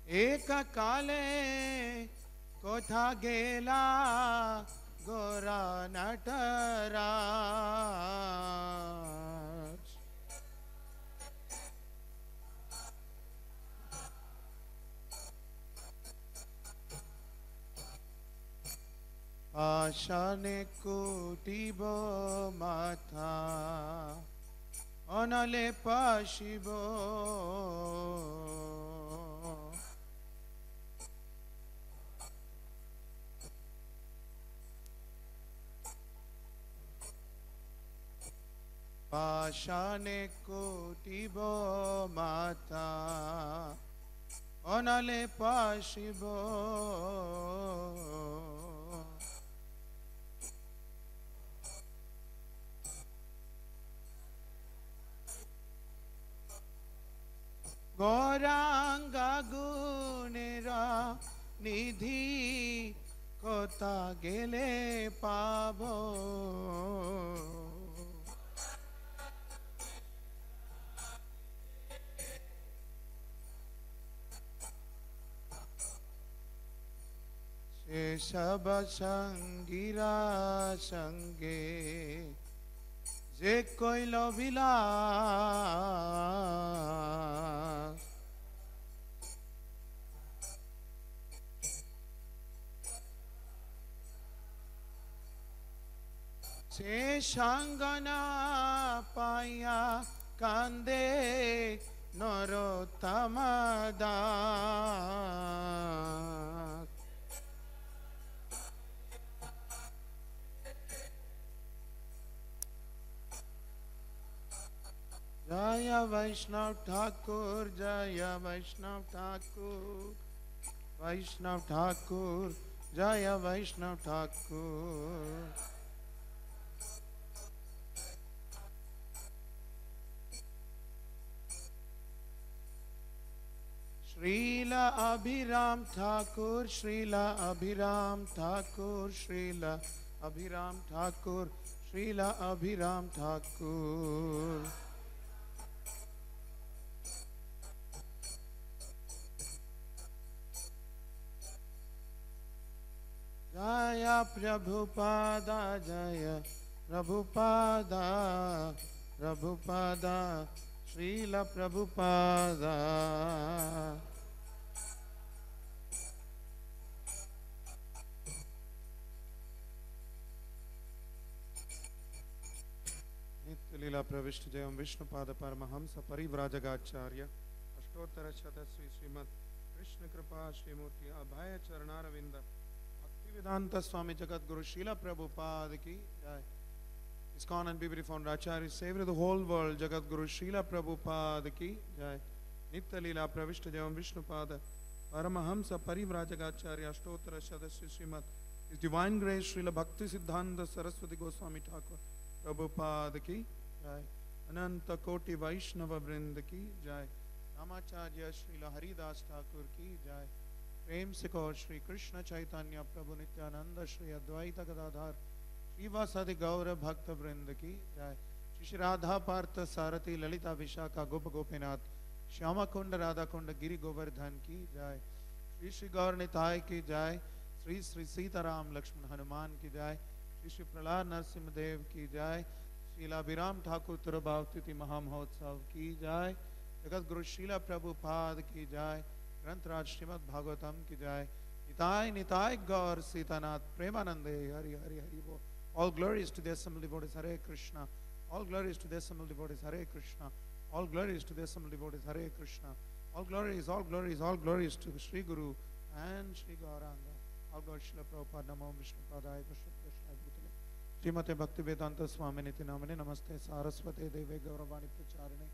एक काले कोथा गेला गोरा नटराज आशाने कुटिब माथा अनले पाशिब पाशाने कुटिब माथा अनले पाशिब गौरांगा गुणेरा निधि कोता गेले पाबो से सब संगीरा संगे जे कोई लभिला से संगना पाया कांदे नरोत्तमदा जय वैष्णव ठाकुर जय वैष्णव ठाकुर वैष्णव ठाकुर जय वैष्णव ठाकुर श्रीला अभिराम ठाकुर श्रीला अभिराम ठाकुर श्रीला अभिराम ठाकुर श्रीला अभिराम ठाकुर जय प्रभुपादा जय प्रभुपादा प्रभुपादा श्रील प्रभुपादा नित्यलीला प्रविष्ट जयम विष्णुपाद परमहंस परिव्राजकाचार्य अष्टोत्तर शतश्री श्रीमद कृष्ण कृपा श्रीमूर्ति अभय चरणारविंद वेदांत स्वामी जगत गुरु शीला प्रभुपाद की जय। ISKCON and BBD founder Acharya Savior of the whole world Jagat Guru Srila Prabhupada ki jai. Nitya Leela Pravishta Javam Vishnupada Paramahamsa Parivrajagacharya Ashtottara Shadasya Srimad His Divine Grace Srila Bhakti Siddhanta Saraswati Goswami Thakur Prabhupada ki jai. Ananta Koti Vaishnava Vrinda ki jai. Ramacharya Srila Haridas Thakur ki jai. प्रेम से कहो श्री कृष्ण चैतन्य प्रभु नित्यानंद श्री अद्वैत गदाधर श्रीवासादि गौर भक्त वृंद की जय। श्री राधा पार्थ सारथी ललिता विशाखा गोप गोपीनाथ श्यामा कुंड राधा कुंड गिरि गोवर्धन की जय। श्री श्री गौर निताय की जय। श्री श्री सीताराम लक्ष्मण हनुमान की जय। श्री श्री प्रहलाद नरसिंह देव की जय। श्रीला अभिराम ठाकुर तुरभावतिथि महामहोत्सव की जय। जगत गुरु शीला प्रभुपाद की जय। ग्रंथराज श्रीमद् भागवतम की जय। निताय निताय गौर सीतानाथ प्रेमानंदे हरि हरि हरि बोल। All glories to the assembled devotees Hare Krishna. All glories to the assembled devotees Hare Krishna. All glories to the assembled devotees Hare Krishna. All glories, all glories, all glories to Sri Guru and Sri Gauranga. All glories Srila Prabhupada Namo Vishnu Padaya Krishna Krishna Bhutale Srimate Bhakti Vedanta Swami Niti Namane Namaste Saraswate Deve Gauravani Pracharane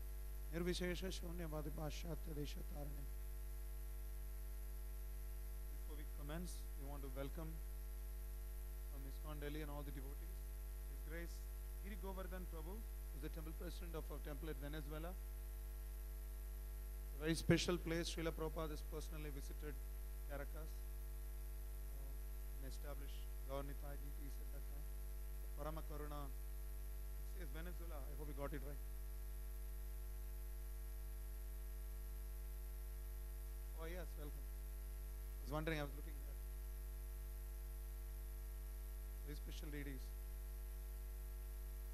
Nirvishesha Shunyavadi Pashatya Desha Tarane. Before we commence, we want to welcome ISKCON Delhi and all the devotees. His Grace Giri Govardhan Prabhu, who is the temple president of our temple at Venezuela. A very special place. Srila Prabhupada has personally visited Caracas and established Gaurnitai deities at that time. The Parama Karuna, it says Venezuela. I hope we got it right. Oh yes, welcome. was wondering, I was looking at very special ladies.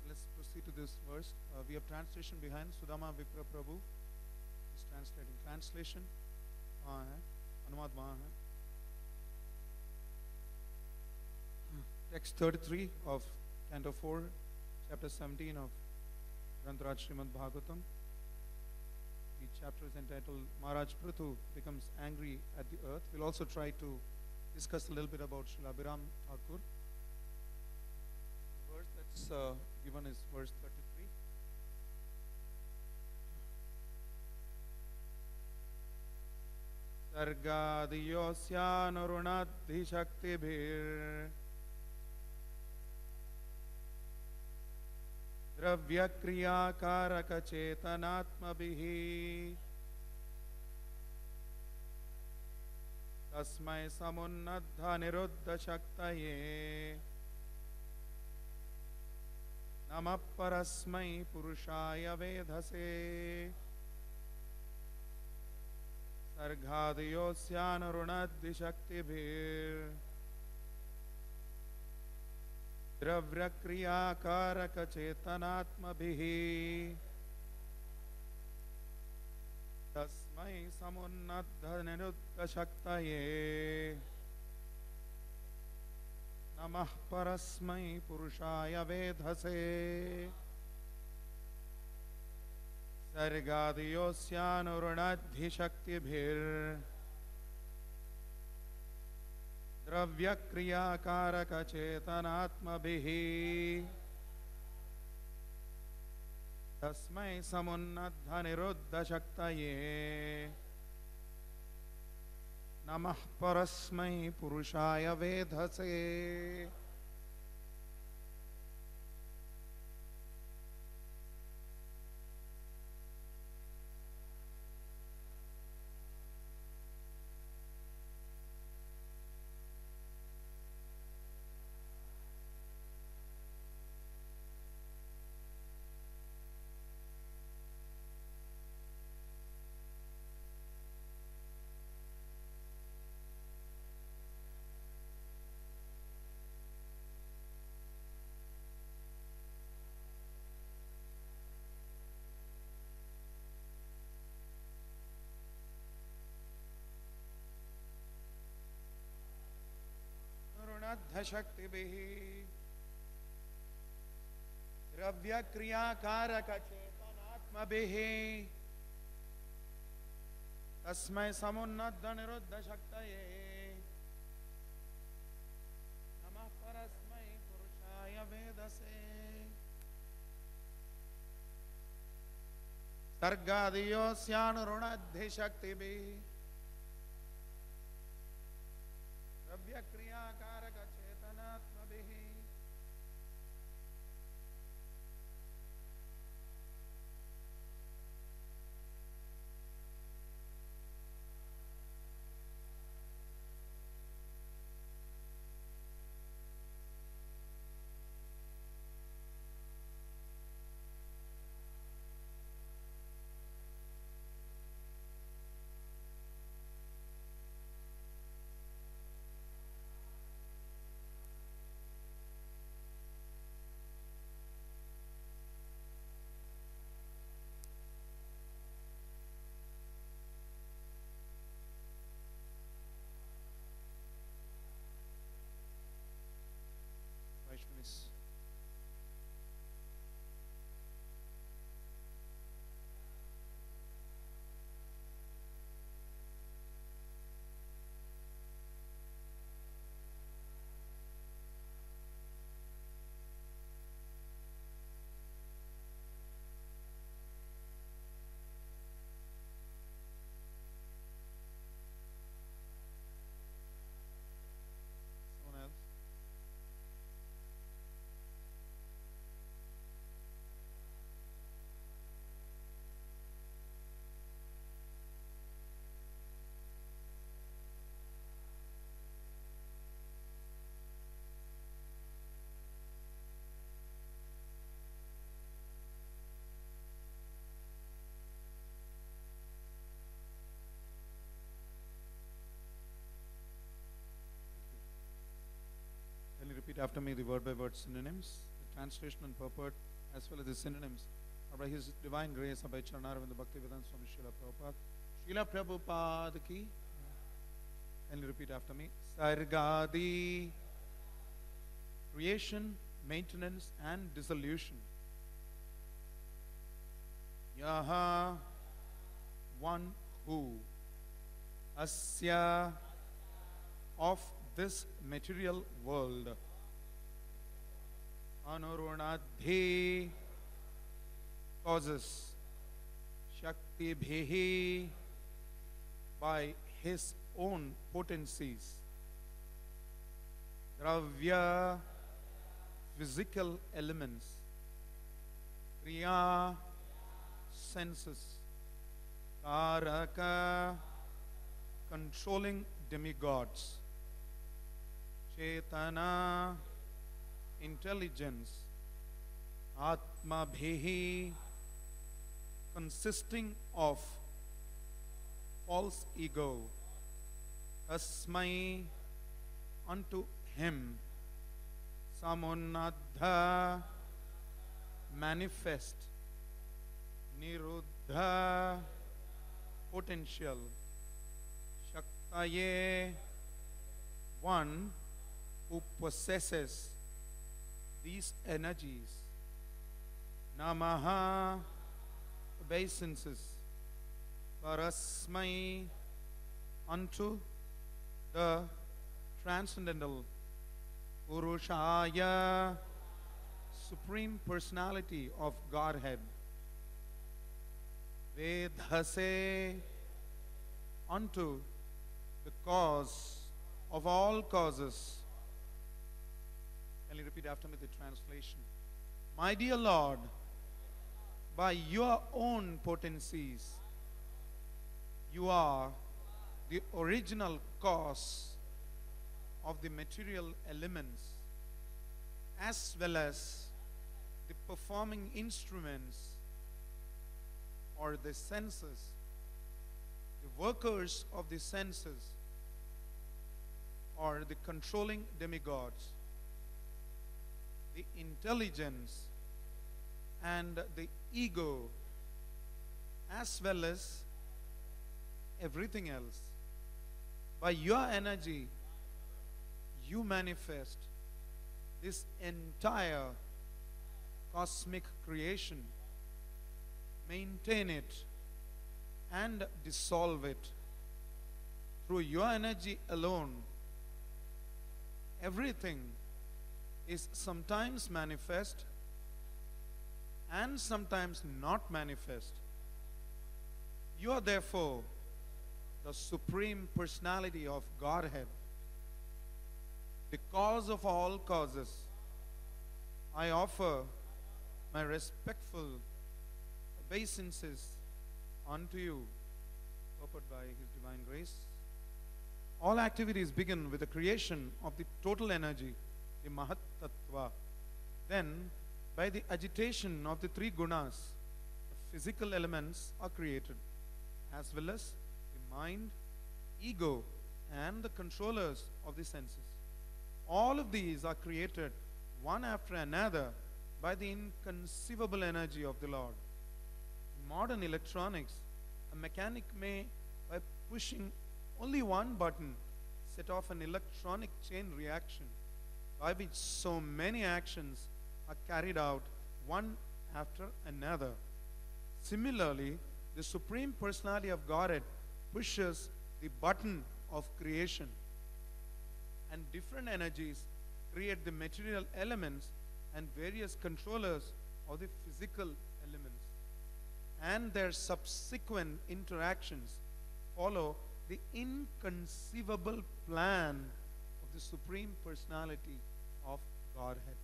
Let's proceed to this verse. We have translation behind. Sudama Vipra Prabhu is translating. Translation वहाँ है, अनुवाद वहाँ है. Text 33 of Canto 4, Chapter 17 of Grantaraj Srimad Bhagavatam. The chapter is entitled Maharaj Prithu becomes angry at the earth. We'll also try to discuss a little bit about Srila Abhirama Thakur. The verse that's given is verse 33. Sargadiyosyanurunadhi shaktibhir द्रव्यक्रियाकारकचेतनात्मभिः तस्मै समुन्नद्धनिरुद्धशक्तये नमः परस्मै पुरुषाय वेधसे सर्गादियोऽस्यानुरुणद्दिशक्तिभिः द्रव्यक्रियाकारकचेतनात्मभिः तस्मै समुन्नद्धनिरुद्धशक्तये नमः परस्मै पुरुषाय वेधसे सर्गादियोऽस्यानुरुणद्धिशक्तिभिर् द्रव्यक्रियाकारकचेतनात्मभिः तस्मै समुन्नद्धनिरुद्धशक्तये नमः परस्मै पुरुषाय वेधसे. शक्तिभिः द्रव्यक्रियाकारकचेतनात्मभिः तस्मै समुन्नद्धनिरुद्धशक्तये नमः परस्मै पुरुषाय वेधसे सर्गादियोऽस्यानुरुणद्धिशक्तिभिः द्रव्यक्रियाकारकचेतनात्मभिः repeat after me the word by word synonyms, the translation and purport, as well as the synonyms are by His Divine Grace, by Charnaravinda Bhaktivedanta Swami Srila Prabhupada. Srila Prabhupada ki. Kindly repeat after me. Sargadi, creation, maintenance and dissolution. Yaha, one who. Asya, of this material world. Anurunadhi, causes. Shakti bhihi, by his own potencies. Dravya, physical elements. Kriya, senses. Karaka, controlling demigods. Chetana, intelligence. Atma bhihi, consisting of false ego. Tasmai, unto him. Samunadha, manifest. Niruddha, potential. Shaktaye, one who possesses these energies. Namaha, obeisances. Parasmai, unto the transcendental. Purushaya, supreme personality of Godhead. Vedhase, unto the cause of all causes. Can you repeat after me the translation? My dear Lord, by your own potencies, you are the original cause of the material elements, as well as the performing instruments or the senses, the workers of the senses, or the controlling demigods, the intelligence and the ego, as well as everything else. By your energy, you manifest this entire cosmic creation, maintain it and dissolve it. Through your energy alone, everything is sometimes manifest and sometimes not manifest. You are therefore the Supreme Personality of Godhead, the cause of all causes. I offer my respectful obeisances unto you, purported by His Divine Grace. All activities begin with the creation of the total energy, the Mahat Tattva. Then, by the agitation of the three gunas, the physical elements are created, as well as the mind, ego, and the controllers of the senses. All of these are created one after another by the inconceivable energy of the Lord. In modern electronics, a mechanic may, by pushing only one button, set off an electronic chain reaction by which so many actions are carried out one after another. Similarly, the Supreme Personality of Godhead pushes the button of creation, and different energies create the material elements and various controllers of the physical elements, and their subsequent interactions follow the inconceivable plan of the Supreme Personality of Godhead.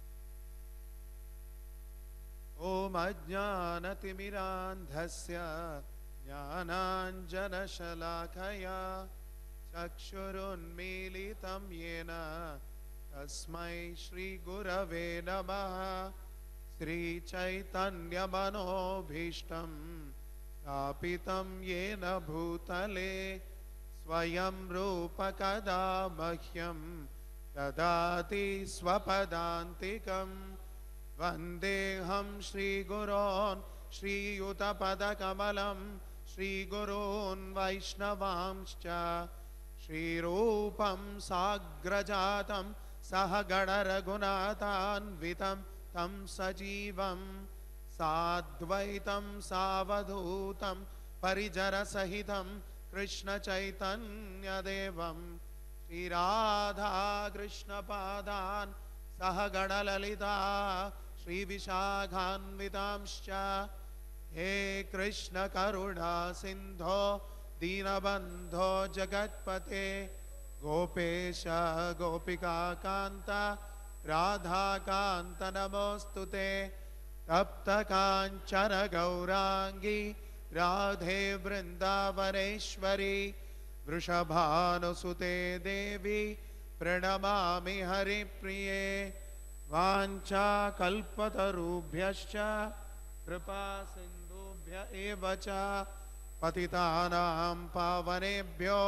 Om Ajnanatimirandhasya Jnananjana Shalakaya Chakshurunmilitam Yena Tasmai Shri Gurave Namaha Sri Chaitanya Manobhishtam Stapitam Yena Bhutale Swayam Rupa Kada Mahyam ददाति स्वपदान्तिकं वन्देऽहं श्रीगुरोन् श्रीयुतपदकमलं श्रीगुरून् वैष्णवांश्च श्रीरूपं साग्रजातं सहगणरघुनाथान्वितं तं सजीवं साद्वैतं सावधूतं परिजनसहितं कृष्णचैतन्यदेवं श्रीराधा कृष्णपादान् सहगणललिता श्रीविशाखान्वितांश्च हे कृष्ण करुणा सिन्धो दीनबन्धो जगत्पते गोपेश गोपिकान्त राधाकान्त नमोऽस्तुते तप्त काञ्चन गौराङ्गी राधे वृन्दावनेश्वरी वृषभानुसुते देवी प्रणमामि हरिप्रिये वाञ्छाकल्पतरुभ्यश्च कृपा सिन्धुभ्य एव च पतितानां पावनेभ्यो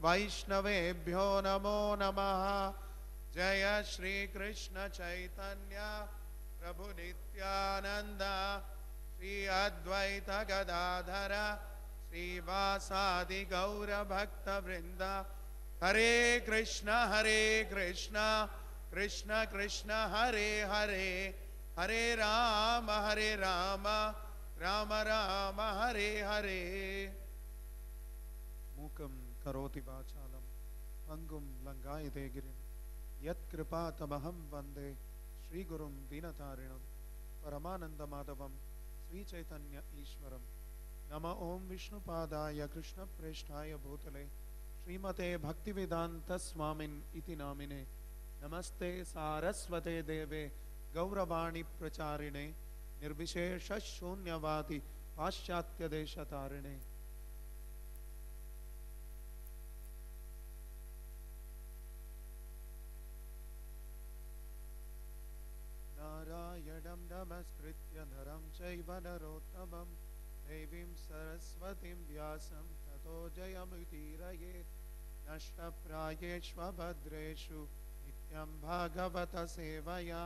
वैष्णवेभ्यो नमो नमः जय श्री कृष्ण चैतन्य प्रभु नित्यानंद श्री अद्वैत गदाधर श्रीवासादि गौर भक्त वृंद हरे कृष्ण कृष्ण कृष्ण हरे हरे हरे राम राम राम हरे हरे मूकं करोति वाचालं अंगुं लंघायते गिरिं यत्कृपातमहं वन्दे श्रीगुरुं दीनतारिणं परमानन्दमाधवं श्रीचैतन्य ईश्वरं नम ओं विष्णुपादाय कृष्णप्रेष्ठाय भूतले श्रीमते भक्तिवेदांत स्वामिन् इति नामिने नमस्ते सारस्वते देवे गौरवाणी प्रचारिणे निर्विशेष शून्यवादी पाश्चात्य देशतारिणे नारायणं नमस्कृत्य नरं चैव नरोत्तमं देवीं सरस्वतीं व्यासं ततो जयमुदीरये नष्टप्रायेष्वभद्रेषु नित्यं भागवत सेवया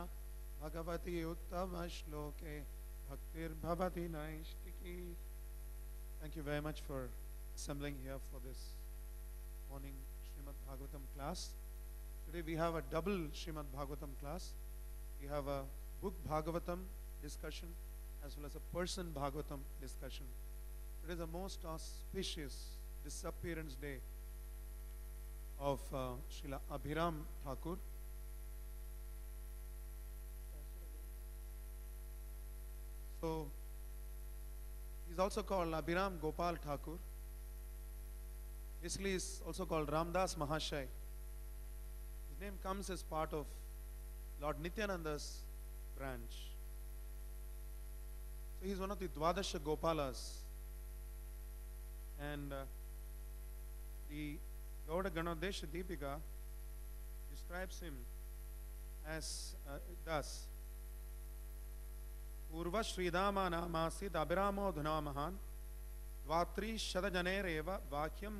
भगवती उत्तम श्लोके भक्तिर्भवति नैष्टिकी. Thank you very much for assembling here for this morning Srimad Bhagavatam class. Today we have a double Srimad Bhagavatam class. We have a book Bhagavatam discussion as well as a person Bhagavatam discussion. It is the most auspicious disappearance day of Srila Abhirama Thakur. So, he's also called Abhirama Gopal Thakur. Basically, he's also called Ramdas Mahashai. His name comes as part of Lord Nityananda's branch. So, he's one of the Dwadasha Gopalas. And the Gauda Ganodesha Deepika describes him as thus. पूर्व श्रीदामा नामासीद अभिरामो धुनामहान द्वात्री शतजनेरेव वाक्यम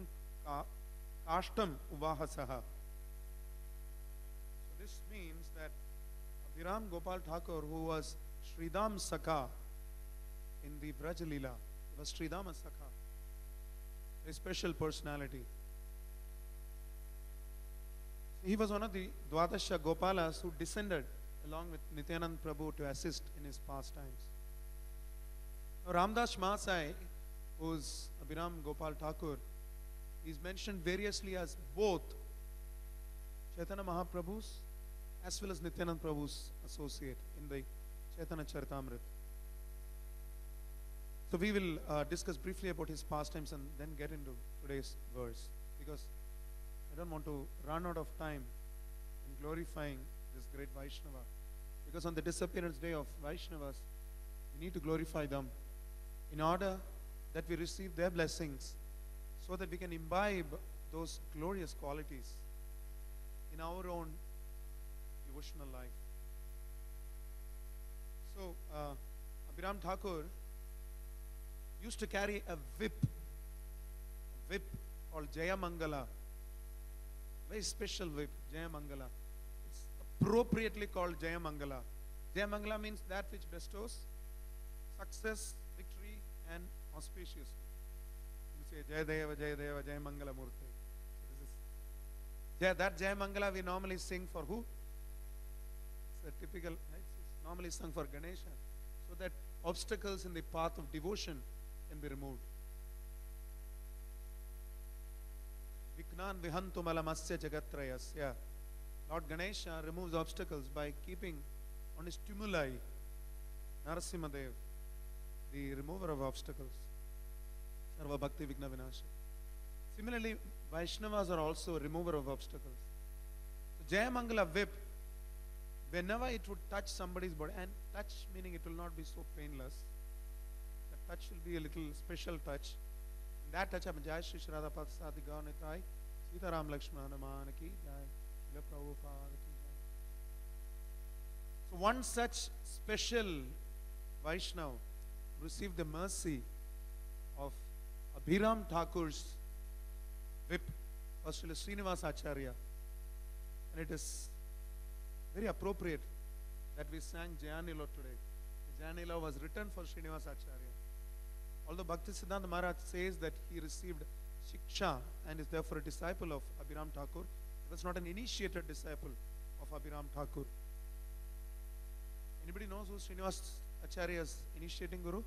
काष्टम उवाहसः. So this means that Abhirama Gopal Thakur, who was Sridam Sakha in the Braj Leela, was Sridama Sakha, a special personality. He was one of the Dwadasha Gopalas who descended along with Nityanand Prabhu to assist in his pastimes. Now, Ramdas Mahasai, who is Abhirama Gopal Thakur, is mentioned variously as both Chaitanya Mahaprabhu's as well as Nityanand Prabhu's associate in the Chaitanya Charitamrita. So we will discuss briefly about his pastimes and then get into today's verse, because I don't want to run out of time in glorifying this great Vaishnava. Because on the disappearance day of Vaishnavas, we need to glorify them in order that we receive their blessings so that we can imbibe those glorious qualities in our own devotional life. So, Abhirama Thakur used to carry a whip called Jayamangala, very special whip, Jayamangala. appropriately called Jayamangala. Jayamangala means that which bestows success, victory, and auspiciousness. You say Jayadeva, Jayadeva, Jayamangala Murti. That Jayamangala we normally sing for who? It's a typical, it's normally sung for Ganesha, so that obstacles in the path of devotion can be removed. Viknan vihantu malamasya jagatrayasya. Lord Ganesha removes obstacles by keeping on his stimuli Narasimhadev, the remover of obstacles. Sarva Bhakti Vigna Vinasha. Similarly, Vaishnavas are also a remover of obstacles. So Jayamangala whip, whenever it would touch somebody's body, and touch meaning it will not be so painless, the touch will be a little special touch. In that touch, Jai Shri Srila Padsati Gaunitai, Sita Ram Lakshmana Manaki, Jai Srila Prabhupada ki Jai. So one such special Vaishnava received the mercy of Abhirama Thakur's whip, Srila Srinivasa Acharya. And it is very appropriate that we sang Jayanila today. The Jayanila was written for Srinivasa Acharya. Although Bhaktisiddhanta Maharaj says that he received Shiksha and is therefore a disciple of Abhirama Thakur, he was not an initiated disciple of Abhirama Thakur. Anybody knows who Srinivasa Acharya's initiating guru?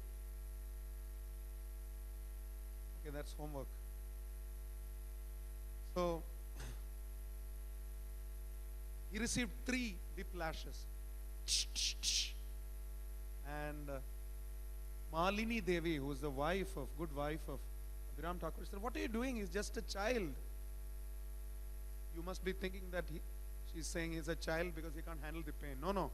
Okay, that's homework. So, he received 3 whiplashes. And Malini Devi, who is the wife of, good wife of Abhirama Thakur, said, "What are you doing? He's just a child." You must be thinking that she's saying he's a child because he can't handle the pain. No, no.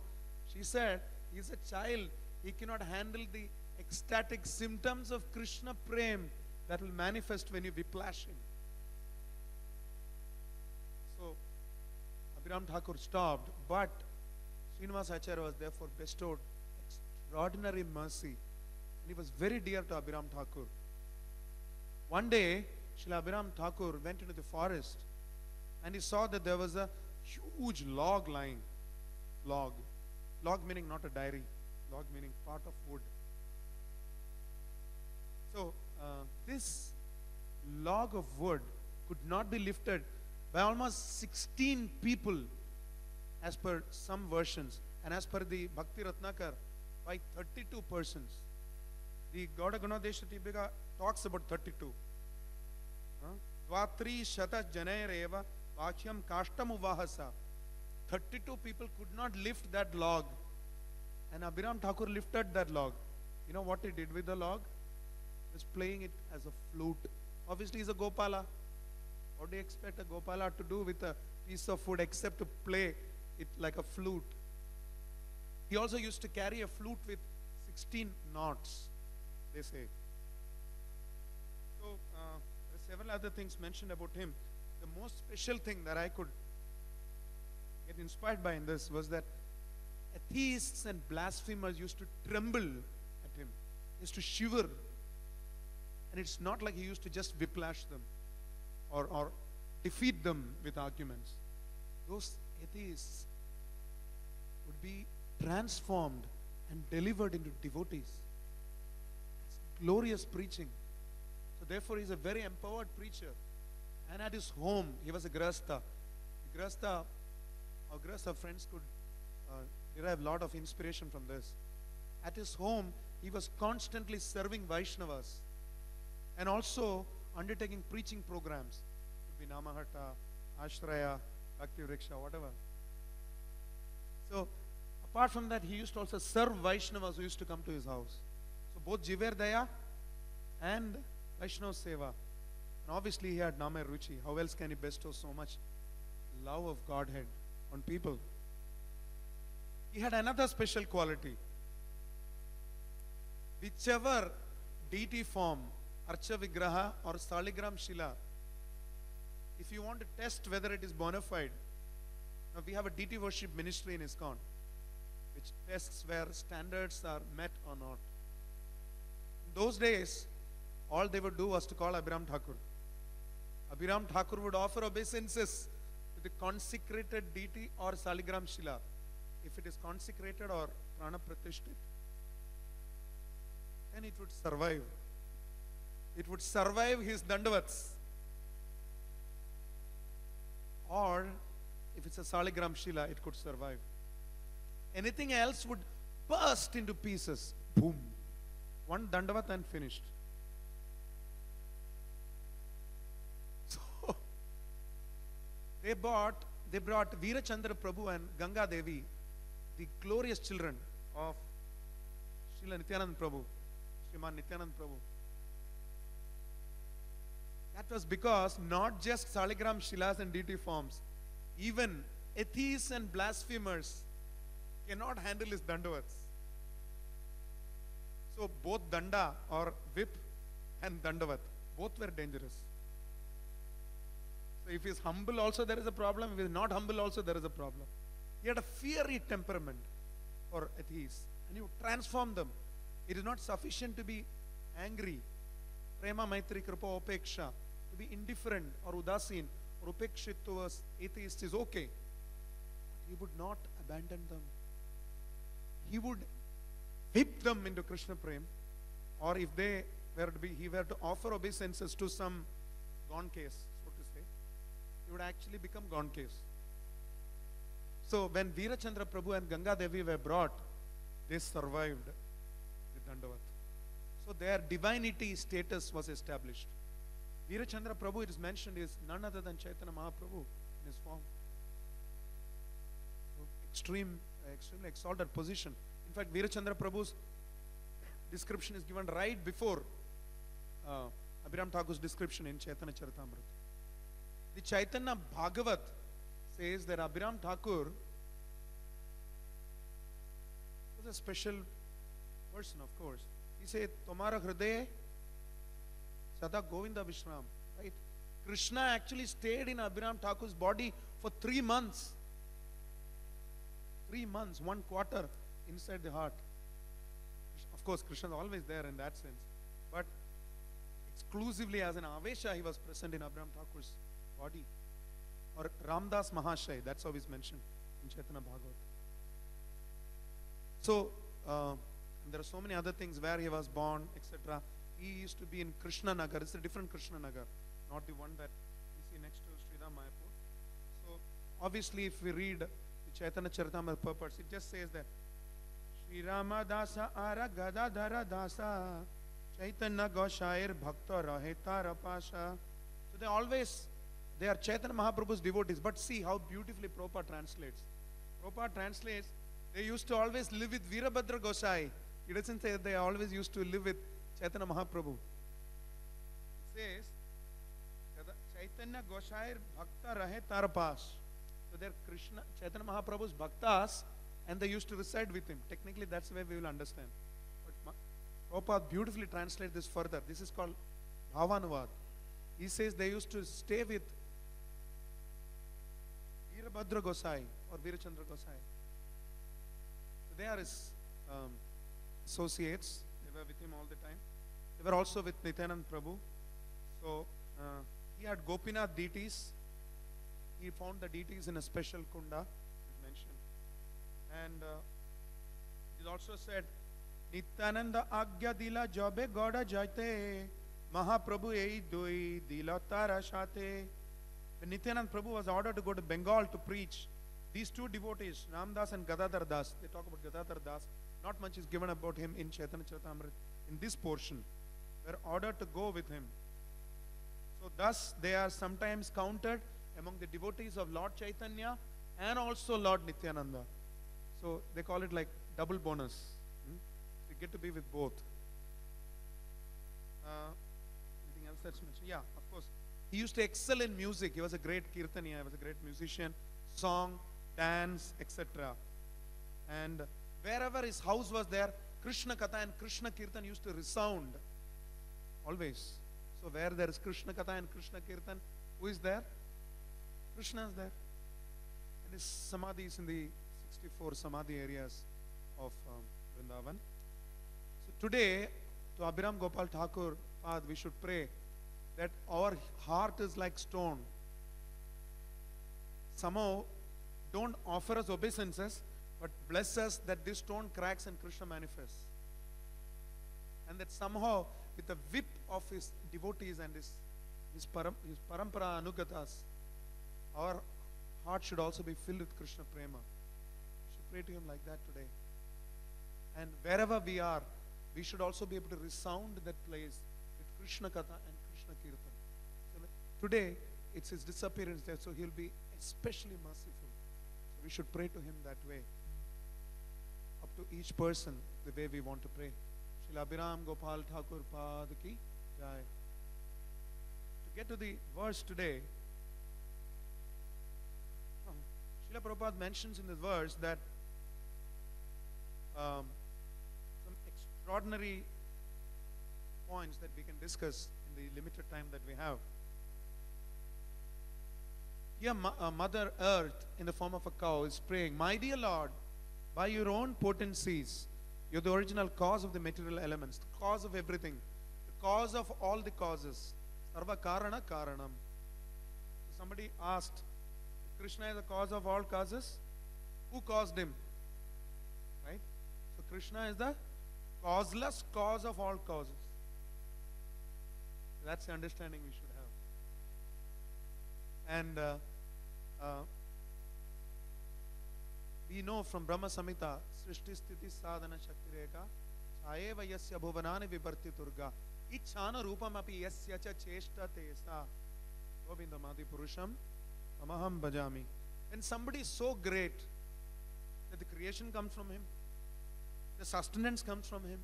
She said, he's a child. He cannot handle the ecstatic symptoms of Krishna Prem that will manifest when you whiplash him. So, Abhirama Thakur stopped, but Srinivasa Acharya was therefore bestowed extraordinary mercy. And he was very dear to Abhirama Thakur. One day, Srila Abhirama Thakur went into the forest and he saw that there was a huge log lying. Log. Log meaning not a diary. Log meaning part of wood. So, this log of wood could not be lifted by almost 16 people as per some versions, and as per the Bhakti Ratnakar by 32 persons. The Gauda Gunadesha Tipika talks about 32. Dvatri Shata Janaireva Vakyam Kashtam Uvahasa. 32 people could not lift that log, and Abhirama Thakur lifted that log. You know what he did with the log? He was playing it as a flute. Obviously, he's a Gopala. What do you expect a Gopala to do with a piece of wood except to play it like a flute? He also used to carry a flute with 16 knots, they say. So, there are several other things mentioned about him. The most special thing that I could get inspired by in this was that atheists and blasphemers used to tremble at him, used to shiver. And it's not like he used to just whiplash them or defeat them with arguments. Those atheists would be transformed and delivered into devotees. It's glorious preaching. So therefore, he's a very empowered preacher. And at his home, he was a grasta. The grasta, our grasta friends could derive a lot of inspiration from this. At his home, he was constantly serving Vaishnavas and also undertaking preaching programs. It could be Namahata, Ashraya, Bhakti Vriksha, whatever. So, apart from that, he used to also serve Vaishnavas who used to come to his house. So, both Jiver Daya and Vaishnava Seva. And obviously, he had Nama Ruchi. How else can he bestow so much love of Godhead on people? He had another special quality. Whichever deity form, Archa Vigraha or Saligram Shila, if you want to test whether it is bona fide, now we have a deity worship ministry in ISKCON, which tests where standards are met or not. In those days, all they would do was to call Abhirama Thakur. Abhirama Thakur would offer obeisances to the consecrated deity or Saligram Shila. If it is consecrated or Prana Pratishthit, then it would survive. It would survive his Dandavats. Or if it's a Saligram Shila, it could survive. Anything else would burst into pieces. Boom. One Dandavat and finished. So they brought Veerachandra Prabhu and Ganga Devi, the glorious children of Srila Nityanand Prabhu, Sriman Nityanand Prabhu. That was because not just Saligram Shilas and deity forms, even atheists and blasphemers cannot handle his Dandavats. So both Danda or whip and Dandavat, both were dangerous. So if he is humble also there is a problem, if he is not humble also there is a problem. He had a fiery temperament for atheists and you transform them. It is not sufficient to be angry, prema, maitri, kripa, opeksha. To be indifferent or udasin or upekshit towards atheists is okay. But he would not abandon them. He would whip them into Krishna Prem, or if they were to be, he were to offer obeisances to some gone case, so to say, he would actually become gone case. So when Veerachandra Prabhu and Ganga Devi were brought, they survived the Dandavat. So their divinity status was established. Veerachandra Prabhu, it is mentioned, is none other than Chaitanya Mahaprabhu in his form. So extremely exalted position. In fact, Veerachandra Prabhu's description is given right before Abhirama Thakur's description in Chaitanya Charitamrita. The Chaitanya Bhagavat says that Abhirama Thakur was a special person, of course. He said, Tomara Hriday Sada Govinda Vishram, right? Krishna actually stayed in Abhirama Thakur's body for 3 months. 3 months, 1/4 inside the heart. Of course, Krishna is always there in that sense. But exclusively as an Avesha, he was present in Abhirama Thakur's body. Or Ramdas Mahashay, that's how he's mentioned in Chaitanya Bhagavat. So, there are so many other things where he was born, etc. He used to be in Krishna Nagar. It's a different Krishna Nagar, not the one that you see next to Sridham Mayapur. So, obviously, if we read the Chaitanya Charitamrita purports, it just says that Shri Rama Dasa Ara Gadadhara Dasa Chaitanya Goshair Bhakta Raheta Rapasha. So they are Chaitanya Mahaprabhu's devotees. But see how beautifully Prabhupada translates. Prabhupada translates, they used to always live with Veerabhadra Gosai. He doesn't say they always used to live with Chaitanya Mahaprabhu. It says, Chaitanya Goshair Bhakta Rahe Tarapas. So they're Chaitanya Mahaprabhu's Bhaktas and they used to reside with him. Technically that's the way we will understand. But Prabhupada beautifully translates this further. This is called Bhavanuvad. He says they used to stay with Veerabhadra Gosai or Veerachandra Gosai. So they are his associates. They were with him all the time. They were also with Nityanand Prabhu. So he had Gopinath deities. He found the deities in a special kunda, as mentioned. And it also said, Nityananda Agya Dila Jobe Goda Jaite Mahaprabhu Ei Doi Dila Tara Shate. When Nityanand Prabhu was ordered to go to Bengal to preach, these two devotees, Ramdas and Gadadhar Das, they talk about Gadadhar Das, not much is given about him in Chaitanya Charitamrita. In this portion, were ordered to go with him. So thus they are sometimes counted among the devotees of Lord Chaitanya and also Lord Nityananda. So they call it like double bonus. You get to be with both. Anything else that's mentioned? Yeah, of course. He used to excel in music. He was a great kirtaniya. He was a great musician. Song, dance, etc. And wherever his house was there, Krishna Katha and Krishna Kirtan used to resound. Always. So where there is Krishna Katha and Krishna Kirtan, who is there? Krishna is there. And his samadhi is in the 64 samadhi areas of Vrindavan. So today, to Abhiram Gopal Thakur, we should pray that our heart is like stone. somehow don't offer us obeisances, but bless us that this stone cracks and Krishna manifests. And that somehow with the whip of his devotees and his parampara anugatas, our heart should also be filled with Krishna prema. We should pray to him like that today. And wherever we are, we should also be able to resound that place with Krishna Katha and Krishna Kirtan. So today, it's his disappearance there, so he'll be especially merciful. So we should pray to him that way. Up to each person, the way we want to pray. Srila Abhirama Gopal Thakur Pad Ki Jai. To get to the verse today, Srila Prabhupada mentions in the verse that some extraordinary points that we can discuss in the limited time that we have. Here, Mother Earth, in the form of a cow, is praying, "My dear Lord, by your own potencies, you're the original cause of the material elements, the cause of everything, the cause of all the causes. Sarva Karana Karanam." Somebody asked, if Krishna is the cause of all causes, who caused him? Right? So Krishna is the causeless cause of all causes. That's the understanding we should have. And we know from Brahma Samhita, Srishti Sthiti Sadhana Shakti Rekha, Chayeva Yasya Bhuvanani Vibarti Turga, Ichhana Rupam Api Yasya Cha Cheshta Tesa, Govindamadi Purusham, Amaham Bhajami. When somebody is so great that the creation comes from him, the sustenance comes from him,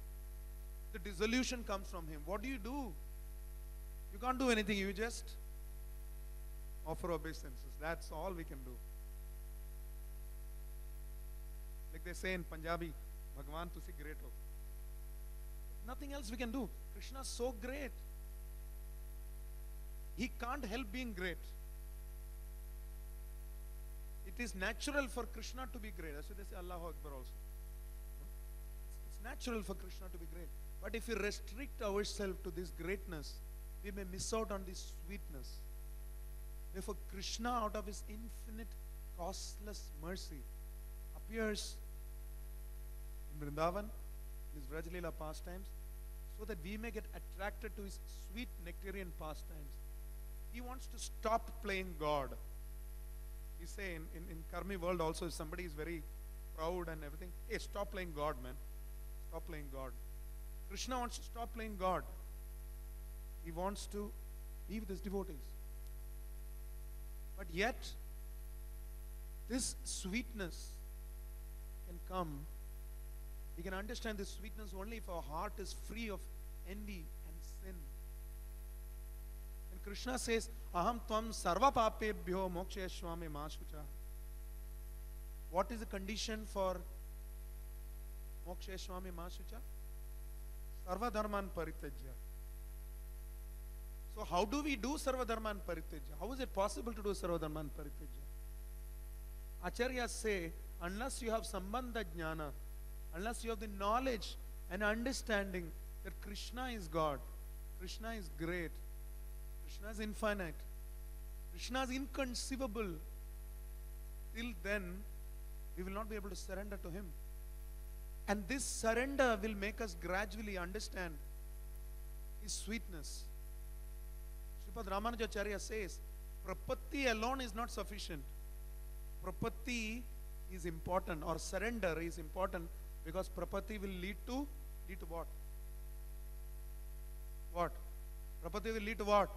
the dissolution comes from him, what do? You can't do anything, you just offer obeisances. That's all we can do. Like they say in Punjabi, Bhagwan tusi great ho. Nothing else we can do. Krishna is so great. He can't help being great. It is natural for Krishna to be great. That's why they say Allahu Akbar also. It's natural for Krishna to be great. But if we restrict ourselves to this greatness, we may miss out on this sweetness. Therefore, Krishna, out of his infinite, costless mercy, appears in Vrindavan, in his Vrajalila pastimes, so that we may get attracted to his sweet nectarian pastimes. He wants to stop playing God. We say in Karmi world also, if somebody is very proud and everything, hey, stop playing God, man. Stop playing God. Krishna wants to stop playing God. He wants to be with his devotees. But yet, this sweetness can come. We can understand this sweetness only if our heart is free of envy and sin. And Krishna says, Aham tvam sarva papebhyo mokshayaswami mashucha. What is the condition for mokshayaswami mashucha? Sarva dharman parityajya. So how do we do sarva dharman parityajya? How is it possible to do sarva dharman parityajya? Acharyas say, unless you have sambandha jnana, unless you have the knowledge and understanding that Krishna is God, Krishna is great, Krishna is infinite, Krishna is inconceivable, till then we will not be able to surrender to him. And this surrender will make us gradually understand his sweetness. Sripad Ramanujacharya says, Prapatti alone is not sufficient. Prapatti is important, or surrender is important, because Prapatti will lead to what? What? Prapatti will lead to what?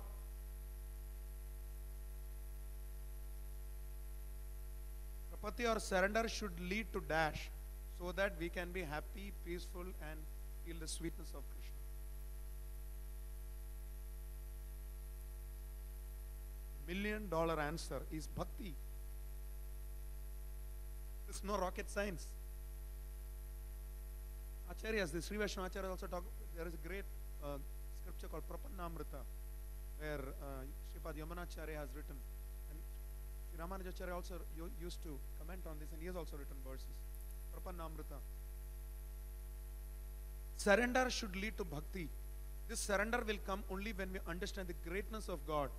Prapatti or surrender should lead to dash, so that we can be happy, peaceful, and feel the sweetness of Krishna. $1 million answer is bhakti. It's no rocket science. Acharyas, the Sri Vaishnava Acharyas also talk, there is a great scripture called Prapannamrita, where Sripad Yamunacharya has written, and Sri Ramanujacharya also used to comment on this, and he has also written verses. Prapannamrita. Surrender should lead to bhakti. This surrender will come only when we understand the greatness of God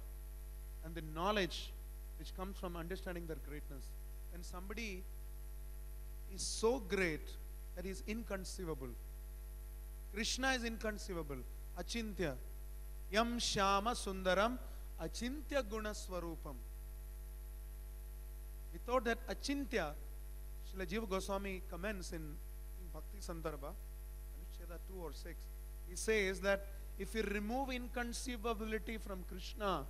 and the knowledge which comes from understanding their greatness. When somebody is so great that he is inconceivable. Krishna is inconceivable. Achintya. Yam Shama Sundaram Achintya Guna Swarupam. Without that Achintya, Srila Jiva Goswami comments in Bhakti Sandarbha, I will share that 2 or 6. He says that if you remove inconceivability from Krishna,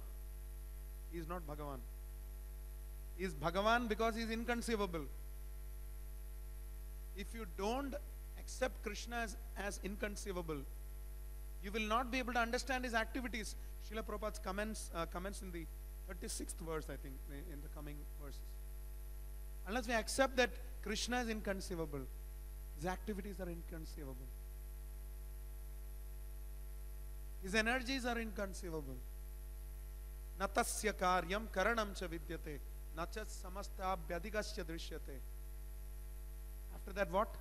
he is not Bhagavan. He is Bhagavan because he is inconceivable. If you don't accept Krishna as inconceivable, you will not be able to understand his activities. Srila Prabhupada's comments in the 36th verse, I think, in the coming verses. Unless we accept that Krishna is inconceivable, his activities are inconceivable. His energies are inconceivable. Natasya karyam karanam cha vidyate nacha samasta abhyadigasya drishyate. After that what?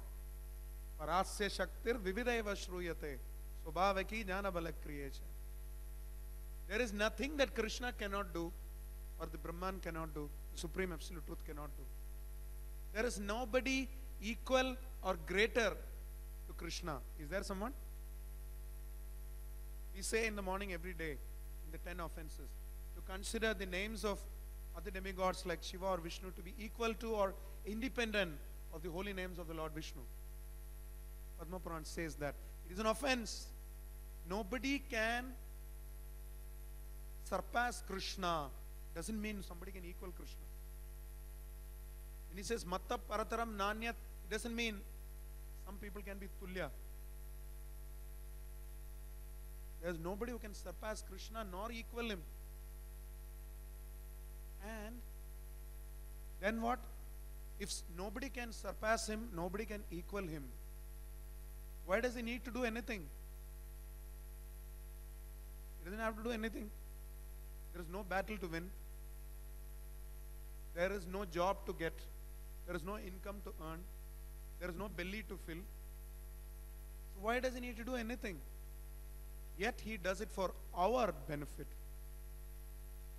Parasya shaktir vividaiva shruyate swabhavaki jnana bala kriyecha. There is nothing that Krishna cannot do, or the Brahman cannot do, the Supreme Absolute Truth cannot do. There is nobody equal or greater to Krishna. Is there someone? We say in the morning every day, in the 10 offenses, to consider the names of other demigods like Shiva or Vishnu to be equal to or independent of the holy names of the Lord Vishnu. Padma Puran says that it is an offense. Nobody can surpass Krishna. Doesn't mean somebody can equal Krishna. When he says Matta Parataram Nanyat, it doesn't mean some people can be Tulya. There is nobody who can surpass Krishna nor equal him. And then what? If nobody can surpass him, nobody can equal him, why does he need to do anything? He doesn't have to do anything. There is no battle to win. There is no job to get. There is no income to earn. There is no belly to fill. So why does he need to do anything? Yet he does it for our benefit.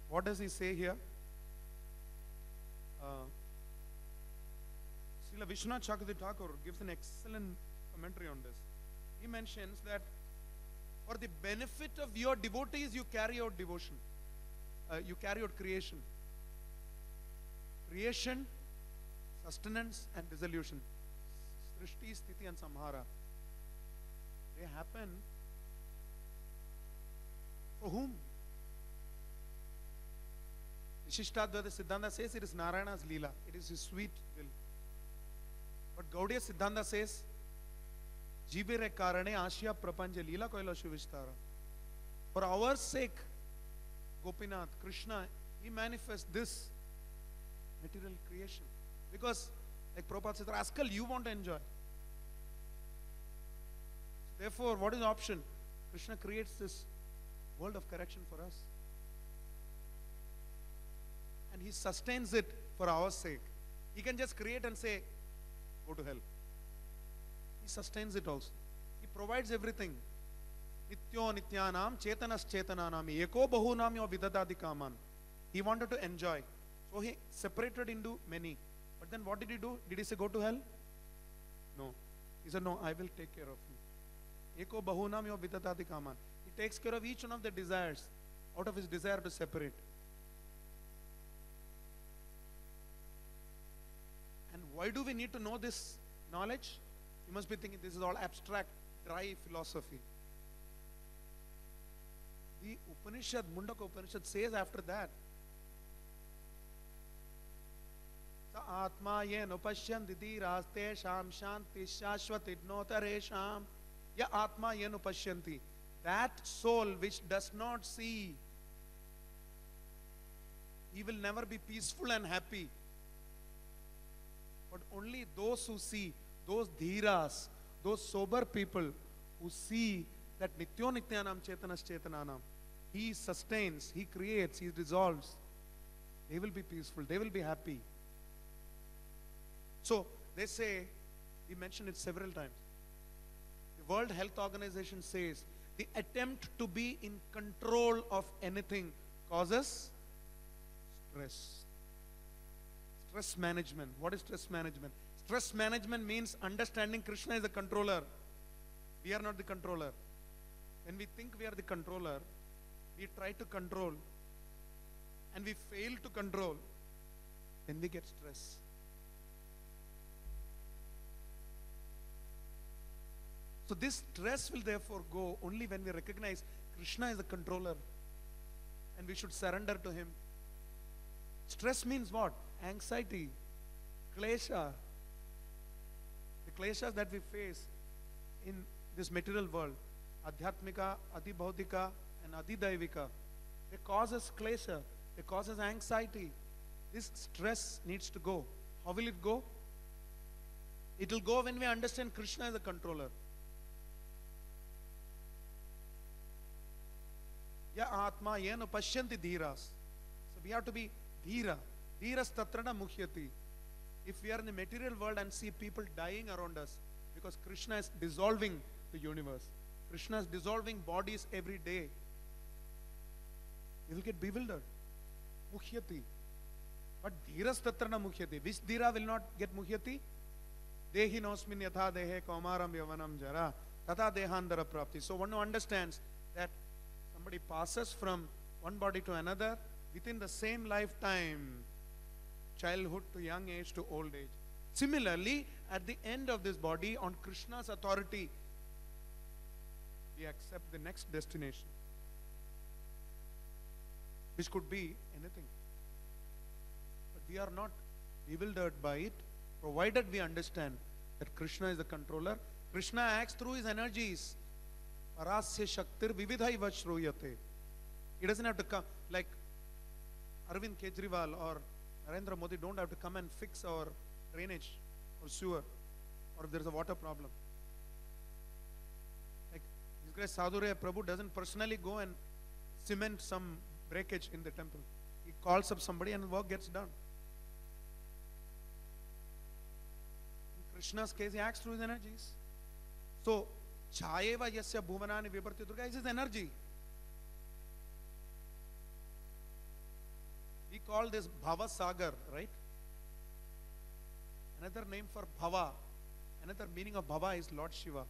What does he say here? Srila Vishwanath Chakravarti Thakur gives an excellent commentary on this. He mentions that for the benefit of your devotees, you carry out devotion. You carry out creation. Creation, sustenance and dissolution. Srishti, Sthiti and Samhara. They happen for whom? Vishishtadvaita Siddhanta says it is Narayana's Leela. It is his sweet will. But Gaudiya Siddhanta says Jivire Karane Ashya Prapanja Leela Kailashu Vishtara. For our sake, Gopinath, Krishna, he manifests this material creation. Because, like Prabhupada says, rascal, you want to enjoy. Therefore, what is the option? Krishna creates this world of correction for us. And he sustains it for our sake. He can just create and say, go to hell. He sustains it also. He provides everything. Nityo nityanam chetanas chetananam eko bahunam yo vidadadi kaman. He wanted to enjoy. So he separated into many. But then what did he do? Did he say go to hell? No. He said, no, I will take care of you. Eko bahunam yo vidadadi kaman. He takes care of each one of the desires out of his desire to separate. And why do we need to know this knowledge? You must be thinking this is all abstract, dry philosophy. The Upanishad, Mundaka Upanishad says after that, Sa atma yen upashyanti raste sham shanti shashvatidnotare sham ya atma yen upashyanti. That soul which does not see, he will never be peaceful and happy. But only those who see, those dhiras, those sober people who see that nityo nityanam chetanas chetananam, he sustains, he creates, he dissolves, they will be peaceful, they will be happy. So they say, we mentioned it several times, the World Health Organization says the attempt to be in control of anything causes stress. Stress management. What is stress management? Stress management means understanding Krishna is the controller. We are not the controller. When we think we are the controller, we try to control and we fail to control, then we get stress. So this stress will therefore go only when we recognize Krishna is the controller and we should surrender to him. Stress means what? Anxiety, klesha. The kleshas that we face in this material world, adhyatmika, adhibhautika and adhidaivika, they cause us klesha, they cause us anxiety. This stress needs to go. How will it go? It will go when we understand Krishna is the controller. Ya atma yena pashyanti dhiras. So we have to be dhira. Dhiras tatrana mukhyati. If we are in the material world and see people dying around us, because Krishna is dissolving the universe, Krishna is dissolving bodies every day, you will get bewildered. Mukhyati. But dhiras tatrana mukhyati. Which dhira will not get mukhyati? Dehi nosmin yatha dehe kaumaram yavanam jara tata dehandara prapti. So one who understands that somebody passes from one body to another within the same lifetime, childhood to young age to old age. Similarly, at the end of this body, on Krishna's authority, we accept the next destination, which could be anything. But we are not bewildered by it, provided we understand that Krishna is the controller. Krishna acts through his energies. Parasya shaktir vividhaiva shruyate. He doesn't have to come, like Arvind Kejriwal or Narendra Modi don't have to come and fix our drainage or sewer, or if there is a water problem. Like His Grace Sadhuraya Prabhu doesn't personally go and cement some breakage in the temple. He calls up somebody and the work gets done. In Krishna's case, he acts through his energies. So, Chayeva yasya bhuvanani viparti durga is his energy. We call this Bhava Sagar, right? Another name for Bhava, another meaning of Bhava is Lord Shiva.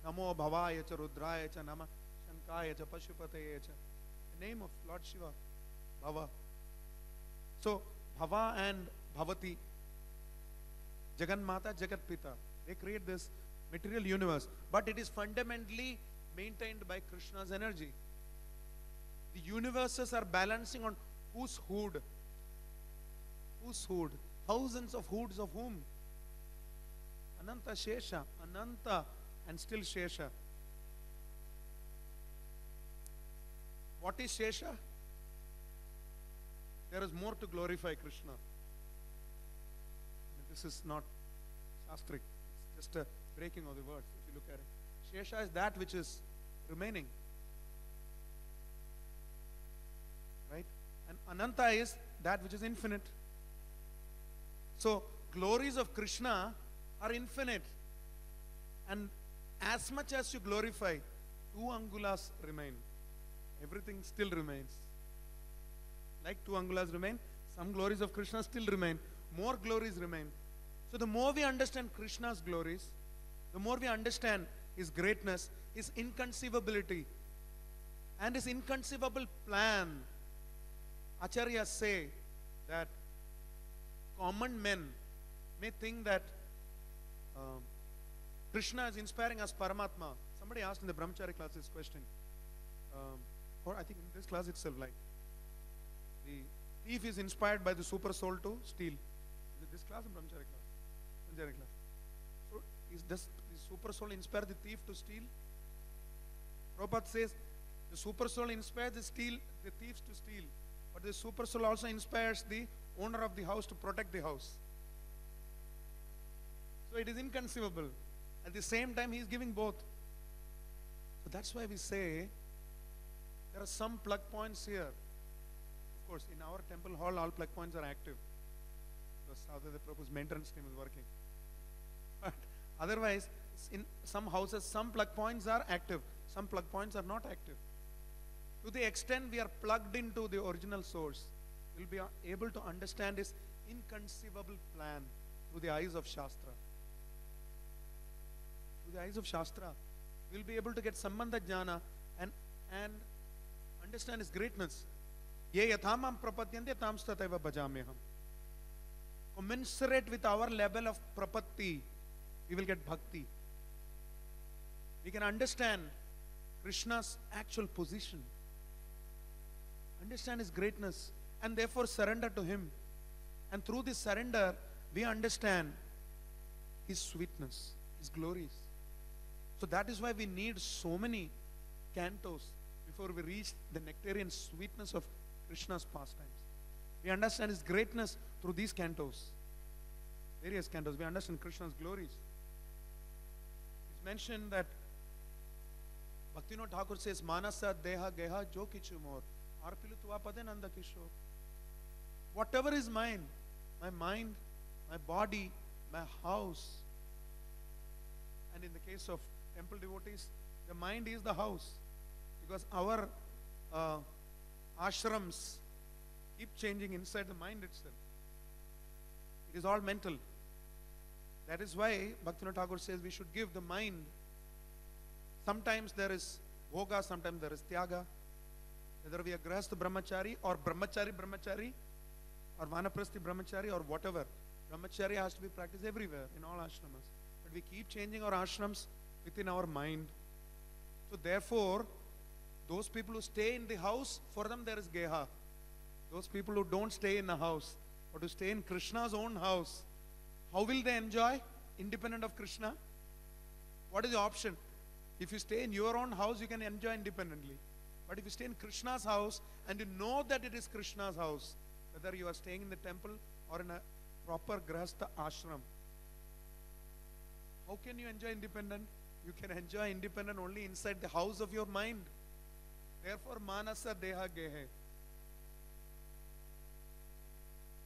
Namo Bhavaya cha Rudraya cha Nama Shankaya cha Pashupataya cha. The name of Lord Shiva, Bhava. So, Bhava and Bhavati, Jagan Mata, Jagat Pita, they create this material universe, but it is fundamentally maintained by Krishna's energy. The universes are balancing on whose hood? Whose hood? Thousands of hoods of whom? Ananta Shesha, Ananta and still Shesha. What is Shesha? There is more to glorify Krishna. This is not Shastric, it's just a breaking of the words if you look at it. Shesha is that which is remaining. Right? And Ananta is that which is infinite. So, glories of Krishna are infinite. And as much as you glorify, 2 angulas remain. Everything still remains. Like 2 angulas remain, some glories of Krishna still remain. More glories remain. So, the more we understand Krishna's glories, the more we understand his greatness, his inconceivability, and his inconceivable plan. Acharyas say that common men may think that Krishna is inspiring us Paramatma. Somebody asked in the Brahmachari class this question, or I think in this class itself, like the thief is inspired by the super soul to steal. Is it this class or Brahmachari class? Brahmachari class. So does the super soul inspire the thief to steal? Prabhupada says the super soul inspires the thieves to steal. But the super soul also inspires the owner of the house to protect the house. So it is inconceivable. At the same time, he is giving both. So that's why we say there are some plug points here. Of course, in our temple hall, all plug points are active. Because Sadhana Prabhu's maintenance team is working. But otherwise, in some houses, some plug points are active. Some plug points are not active. To the extent we are plugged into the original source, will be able to understand His inconceivable plan through the eyes of Shastra. Through the eyes of Shastra, we will be able to get Sambandha Jnana and understand His greatness. Ye yathamam prapatyante tam stataiva bhajamyaham. Commensurate with our level of prapatti, we will get bhakti. We can understand Krishna's actual position, understand His greatness, and therefore surrender to Him. And through this surrender, we understand His sweetness, His glories. So that is why we need so many cantos before we reach the nectarian sweetness of Krishna's pastimes. We understand His greatness through these cantos, various cantos. We understand Krishna's glories. It's mentioned that Bhaktivinoda Thakur says, Manasa deha geha jo kichu more. Arpilu tuva pade nanda kishore. Whatever is mine, my mind, my body, my house. And in the case of temple devotees, the mind is the house. Because our ashrams keep changing inside the mind itself. It is all mental. That is why Bhaktivinoda Thakur says we should give the mind. Sometimes there is bhoga, sometimes there is tyaga. Whether we are grahastha brahmachari or brahmachari or vanaprasthi brahmachari or whatever. Brahmacharya has to be practiced everywhere in all ashramas. But we keep changing our ashrams within our mind. So therefore, those people who stay in the house, for them there is geha. Those people who don't stay in the house, but who stay in Krishna's own house, how will they enjoy independent of Krishna? What is the option? If you stay in your own house, you can enjoy independently. But if you stay in Krishna's house and you know that it is Krishna's house, whether you are staying in the temple or in a proper grahastha ashram, how can you enjoy independent? You can enjoy independent only inside the house of your mind. Therefore, manasa deha gehe.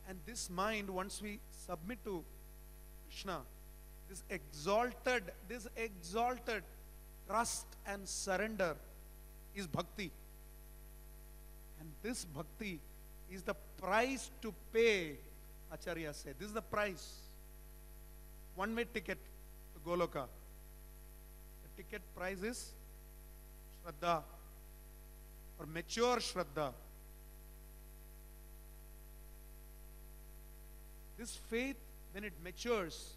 And this mind, once we submit to Krishna, this exalted trust and surrender is bhakti. And this bhakti is the price to pay, Acharya said. This is the price. One-way ticket to Goloka. The ticket price is Shraddha or mature Shraddha. This faith, when it matures,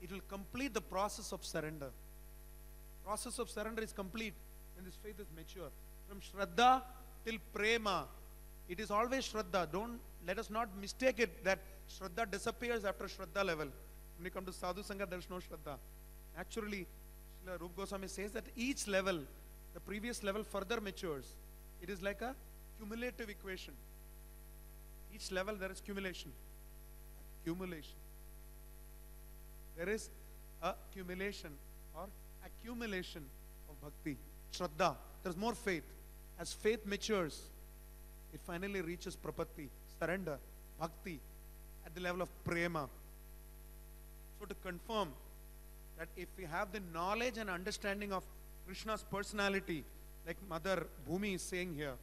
it will complete the process of surrender. Process of surrender is complete when this faith is mature. From Shraddha till Prema, it is always Shraddha. Let us not mistake it that Shraddha disappears after Shraddha level. When you come to Sadhu Sangha, there is no Shraddha. Actually, Srila Rupa Goswami says that each level, the previous level further matures. It is like a cumulative equation. Each level there is accumulation. There is accumulation or accumulation of bhakti, Shraddha. There is more faith. As faith matures, it finally reaches prapatti, surrender, bhakti at the level of prema. So to confirm that if we have the knowledge and understanding of Krishna's personality, like Mother Bhumi is saying here,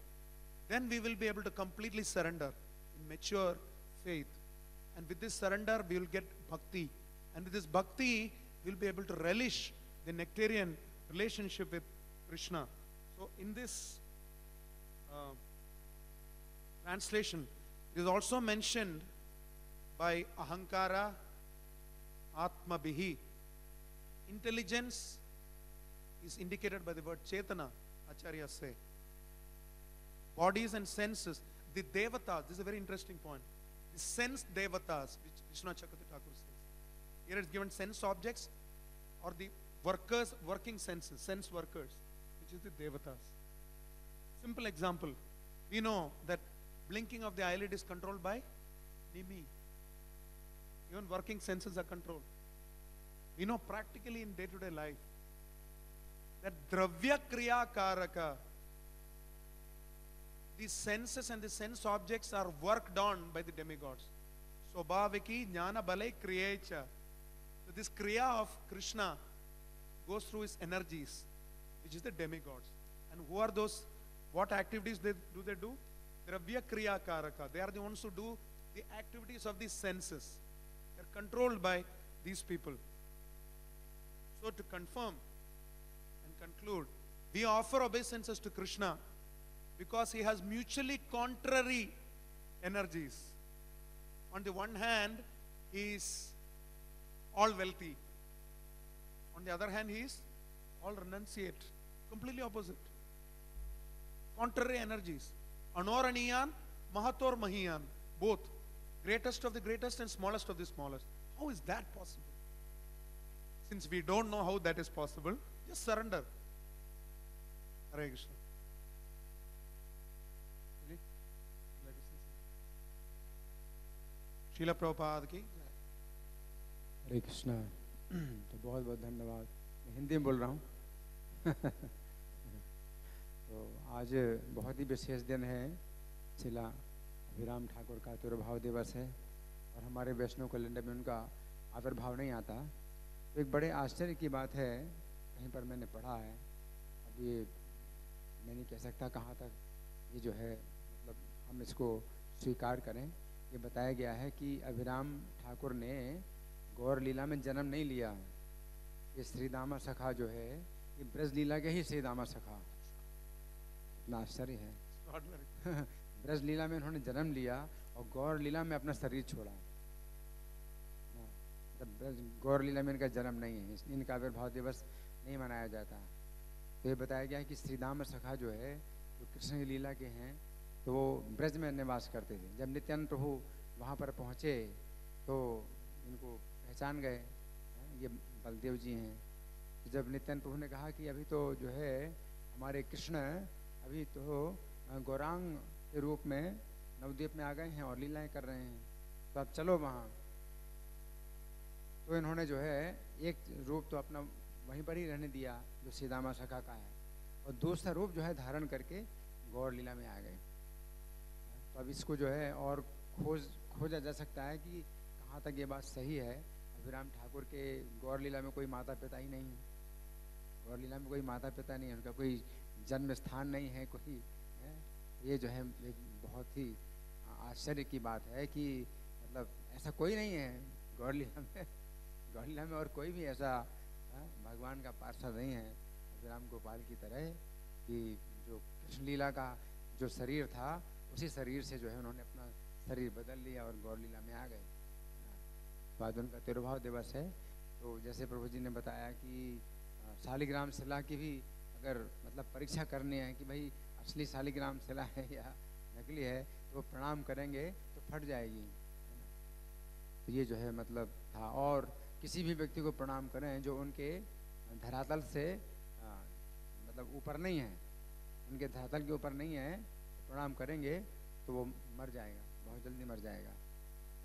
then we will be able to completely surrender in mature faith. And with this surrender, we will get bhakti. And with this bhakti, we will be able to relish the nectarian relationship with Krishna. So in this translation, it is also mentioned by Ahankara, Atma Bihi. Intelligence is indicated by the word Chetana, Acharyas say. Bodies and senses, the Devatas, this is a very interesting point. The sense Devatas, which Vishnu Chakravarti Thakur says. Here it's given sense objects or the workers, working senses, sense workers, which is the Devatas. Simple example. We know that blinking of the eyelid is controlled by Nimi. Even working senses are controlled. We know practically in day-to-day life that Dravya Kriya Karaka, these senses and the sense objects are worked on by the demigods. Sobhaviki Jnana Balai Kriyecha. So this Kriya of Krishna goes through his energies, which is the demigods. And who are those? What activities do they do? Dravya Kriya Karaka. They are the ones who do the activities of the senses. They are controlled by these people. So to confirm and conclude, we offer obeisances to Krishna because he has mutually contrary energies. On the one hand, he is all wealthy. On the other hand, he is all renunciate. Completely opposite. Contrary energies. Anoraniyan, Mahator Mahiyan. Both. Greatest of the greatest and smallest of the smallest. How is that possible? Since we don't know how that is possible, just surrender. Hare Krishna. Srila Prabhupada ki jai. हरे कृष्णा। तो बहुत बहुत धन्यवाद। मैं हिंदी में बोल रहा हूँ। तो आज बहुत ही विशेष दिन है। श्रीला अभिराम ठाकुर का तिरुभाव दिवस है और हमारे वैष्णव कैलेंडर में उनका आविर्भाव नहीं आता। तो एक बड़े आश्चर्य की बात है, कहीं पर मैंने पढ़ा है, अब ये मैं नहीं कह सकता कहाँ तक ये जो है मतलब हम इसको स्वीकार करें। ये बताया गया है कि अभिराम ठाकुर ने गौर लीला में जन्म नहीं लिया। ये श्रीदामा सखा जो है ये ब्रज लीला के ही श्रीदामा सखा। इतना आश्चर्य है। ब्रज लीला में इन्होंने जन्म लिया और गौर लीला में अपना शरीर छोड़ा। गौर लीला में इनका जन्म नहीं है, इनका आविर्भाव दिवस नहीं मनाया जाता। तो ये बताया गया है कि श्रीदामा सखा जो है जो कृष्ण की लीला के हैं तो वो ब्रज में निवास करते थे। जब नित्यानंद प्रभु वहाँ पर पहुँचे तो इनको पहचान गए, ये बलदेव जी हैं। तो जब नित्यानंद प्रभु ने कहा कि अभी तो जो है हमारे कृष्ण अभी तो गौरांग के रूप में नवद्वीप में आ गए हैं और लीलाएं कर रहे हैं, तो आप चलो वहाँ। तो इन्होंने जो है एक रूप तो अपना वहीं पर ही रहने दिया जो श्रीदामा सखा का है, और दूसरा रूप जो है धारण करके गौर लीला में आ गए। तो अब इसको जो है और खोजा जा सकता है कि कहाँ तक ये बात सही है। अभिराम ठाकुर के गौर लीला में कोई माता पिता ही नहीं है। गौर लीला में कोई माता पिता नहीं है, उनका कोई जन्म स्थान नहीं है कोई है। ये जो है एक बहुत ही आश्चर्य की बात है कि मतलब ऐसा कोई नहीं है गौर लीला में। गौर लीला में और कोई भी ऐसा भगवान का पार्षद नहीं है अभिराम गोपाल की तरह कि जो कृष्ण लीला का जो शरीर था उसी शरीर से जो है उन्होंने अपना शरीर बदल लिया और गौर लीला में आ गए। बाद उनका तिरुभाव दिवस है। तो जैसे प्रभु जी ने बताया कि शालिग्राम शिला की भी अगर मतलब परीक्षा करनी है कि भाई असली शालिग्राम शिला है या नकली है तो प्रणाम करेंगे तो फट जाएगी, है ना। तो ये जो है मतलब था। और किसी भी व्यक्ति को प्रणाम करें जो उनके धरातल से मतलब ऊपर नहीं है, उनके धरातल के ऊपर नहीं है, तो प्रणाम करेंगे तो वो मर जाएगा, बहुत जल्दी मर जाएगा।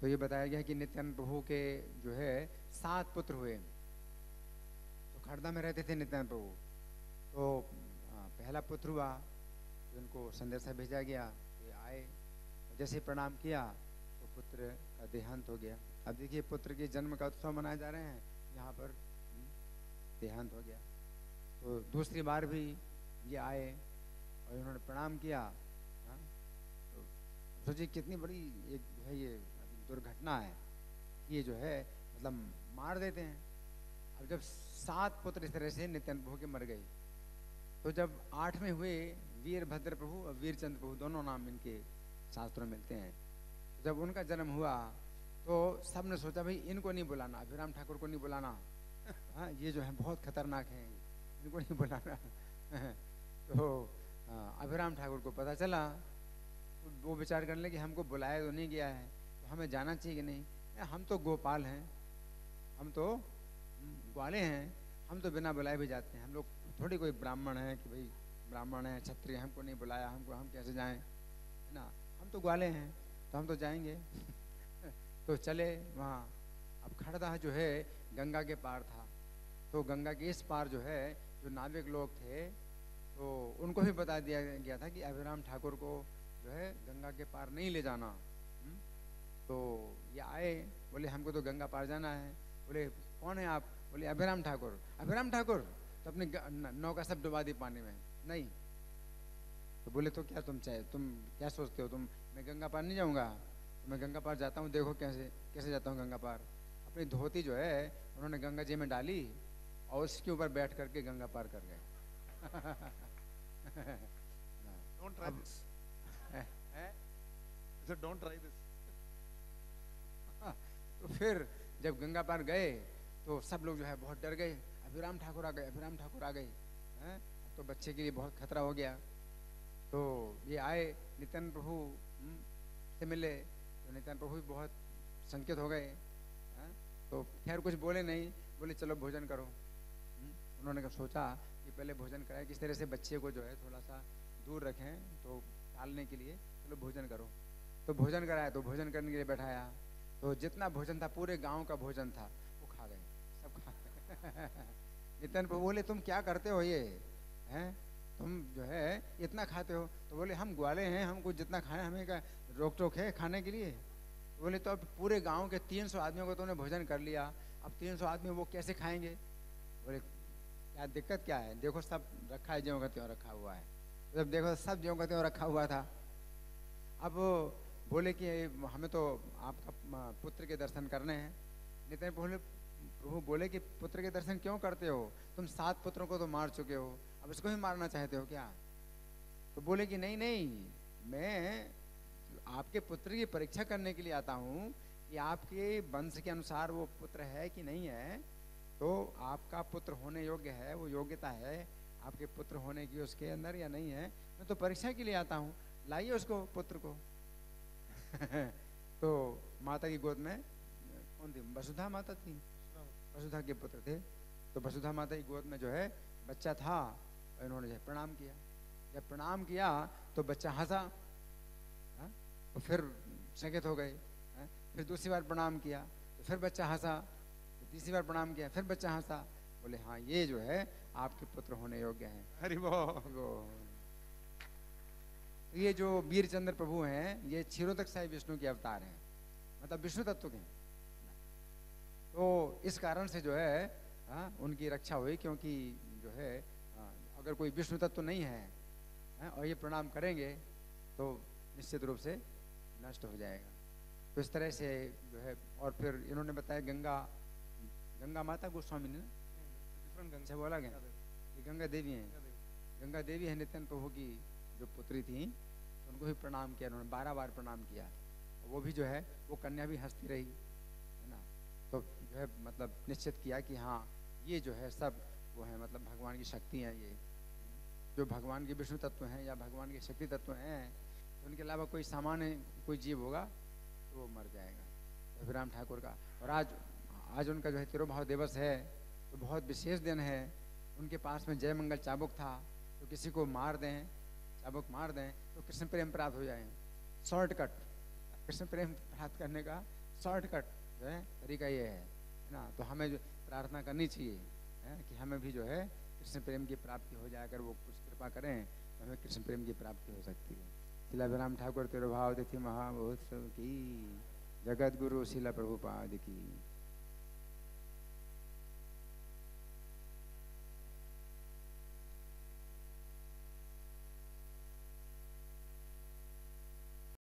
तो ये बताया गया कि नित्यानंद प्रभु के जो है 7 पुत्र हुए। तो खड़दा में रहते थे नित्यानंद प्रभु। तो पहला पुत्र हुआ तो उनको संदेशा भेजा गया, तो ये आए, जैसे प्रणाम किया तो पुत्र का देहांत हो गया। अब देखिए पुत्र के जन्म का उत्सव मनाए जा रहे हैं, यहाँ पर देहांत हो गया। तो दूसरी बार भी ये आए और उन्होंने प्रणाम किया। तो सोचिए कितनी बड़ी एक जो है ये दुर्घटना है कि ये जो है मतलब मार देते हैं। अब जब 7 पुत्र इस तरह से नित्यानंद प्रभु के मर गए, तो जब 8वें हुए वीरभद्र प्रभु और वीरचंद्र प्रभु, दोनों नाम इनके शास्त्रों में मिलते हैं। जब उनका जन्म हुआ तो सब ने सोचा भाई इनको नहीं बुलाना, अभिराम ठाकुर को नहीं बुलाना, हाँ ये जो है बहुत खतरनाक है, इनको नहीं बुलाना। तो अभिराम ठाकुर को पता चला तो वो विचार करने लगे हमको बुलाया तो नहीं गया है, तो हमें जाना चाहिए कि नहीं। हम तो गोपाल हैं, हम तो ग्वाले हैं, हम तो बिना बुलाए भी जाते हैं। हम लोग थोड़ी कोई ब्राह्मण है कि भाई ब्राह्मण है क्षत्रिय, हमको नहीं बुलाया, हम कैसे जाएं, है ना। हम तो ग्वाले हैं तो हम तो जाएंगे। तो चले वहाँ। अब खड़दा जो है गंगा के पार था, तो गंगा के इस पार जो है जो नाविक लोग थे तो उनको भी बता दिया गया था कि अभिराम ठाकुर को जो है गंगा के पार नहीं ले जाना। तो ये आए, बोले हमको तो गंगा पार जाना है। बोले कौन है आप? बोले अभिराम ठाकुर। अभिराम ठाकुर? तो अपने नौका सब डुबा दी पानी में। नहीं, तो बोले तो क्या तुम क्या सोचते हो तुम, मैं गंगा पार नहीं जाऊँगा? तो मैं गंगा पार जाता हूँ, देखो कैसे कैसे जाता हूँ गंगा पार। अपनी धोती जो है उन्होंने गंगा जी में डाली और उसके ऊपर बैठ करके गंगा पार कर गए। Don't try this. I said, don't try this. तो फिर जब गंगा पार गए तो सब लोग जो है बहुत डर गए, अभिराम ठाकुर आ गए, अभिराम ठाकुर आ गए हैं। तो बच्चे के लिए बहुत खतरा हो गया। तो ये आए नित्यानंद प्रभु से मिले, तो नित्यानंद प्रभु भी बहुत संकेत हो गए। तो खैर कुछ बोले नहीं, बोले चलो भोजन करो। उन्होंने सोचा कि पहले भोजन कराए, किस तरह से बच्चे को जो है थोड़ा सा दूर रखें, तो टालने के लिए चलो भोजन करो। तो भोजन कराया, तो भोजन करने के लिए बैठाया, तो जितना भोजन था पूरे गांव का भोजन था वो खा गए, सब खा गए। नित्यानंद प्रभु बोले तुम क्या करते हो ये हैं, तुम जो है इतना खाते हो? तो बोले हम ग्वाले हैं, हमको जितना खाना हमें का रोक टोक है खाने के लिए? तो बोले तो अब पूरे गांव के 300 आदमियों को तुमने भोजन कर लिया, अब 300 आदमी वो कैसे खाएंगे? बोले क्या दिक्कत क्या है, देखो सब रखा है, ज्यों का त्यों रखा हुआ है। जब देखो सब ज्यों का त्यों रखा हुआ था। अब बोले कि हमें तो आपका पुत्र के दर्शन करने हैं। नित्यानंद प्रभु बोले कि पुत्र के दर्शन क्यों करते हो, तुम 7 पुत्रों को तो मार चुके हो, अब इसको ही मारना चाहते हो क्या? तो बोले कि नहीं नहीं, मैं आपके पुत्र की परीक्षा करने के लिए आता हूँ कि आपके वंश के अनुसार वो पुत्र है कि नहीं है, तो आपका पुत्र होने योग्य है, वो योग्यता है आपके पुत्र होने की उसके अंदर या नहीं है, मैं तो परीक्षा के लिए आता हूँ, लाइए उसको पुत्र को। तो माता की गोद में कौन थी, वसुधा माता थी, वसुधा के पुत्र थे। तो वसुधा माता की गोद में जो है बच्चा था, इन्होंने जो है प्रणाम किया। जब प्रणाम किया तो बच्चा हंसा, तो फिर संकेत हो गए। फिर दूसरी बार प्रणाम किया तो फिर बच्चा हंसा, तो तीसरी बार प्रणाम किया फिर बच्चा हंसा। बोले हाँ ये जो है आपके पुत्र होने योग्य हैं। हरि बोल। ये जो वीरचंद्र प्रभु हैं ये क्षीरोदक साई विष्णु के अवतार हैं, मतलब विष्णु तत्व के। तो इस कारण से जो है उनकी रक्षा हुई, क्योंकि जो है अगर कोई विष्णु तत्व नहीं है और ये प्रणाम करेंगे तो निश्चित रूप से नष्ट हो जाएगा। तो इस तरह से जो है, और फिर इन्होंने बताया गंगा माता गोस्वामी ने गंगा बोला गया, ये गंगा देवी हैं, गंगा देवी है नित्यानंद प्रभु की जो पुत्री थी, तो उनको भी प्रणाम किया उन्होंने, 12 बार प्रणाम किया। वो भी जो है वो कन्या भी हंसती रही है ना। तो जो है मतलब निश्चित किया कि हाँ ये जो है सब वो है मतलब भगवान की शक्ति है, ये जो भगवान के विष्णु तत्व हैं या भगवान के शक्ति तत्व हैं, तो उनके अलावा कोई सामान्य कोई जीव होगा तो वो मर जाएगा। तो अभिराम ठाकुर का, और आज उनका जो है तिरुभाव दिवस है, तो बहुत विशेष दिन है। उनके पास में जय मंगल चाबुक था, तो किसी को मार दें, चाबुक मार दें तो कृष्ण प्रेम प्राप्त हो जाए। शॉर्टकट, कृष्ण प्रेम प्राप्त करने का शॉर्टकट जो है तरीका ये है ना। तो हमें जो प्रार्थना करनी चाहिए कि हमें भी जो है कृष्ण प्रेम की प्राप्ति हो जाए, अगर वो कुछ कृपा करें तो हमें कृष्ण प्रेम की प्राप्ति हो सकती है। शिला अभिराम ठाकुर तिरुभाव तिथि महामहोत्सव की, जगत गुरु शिला प्रभुपाद की।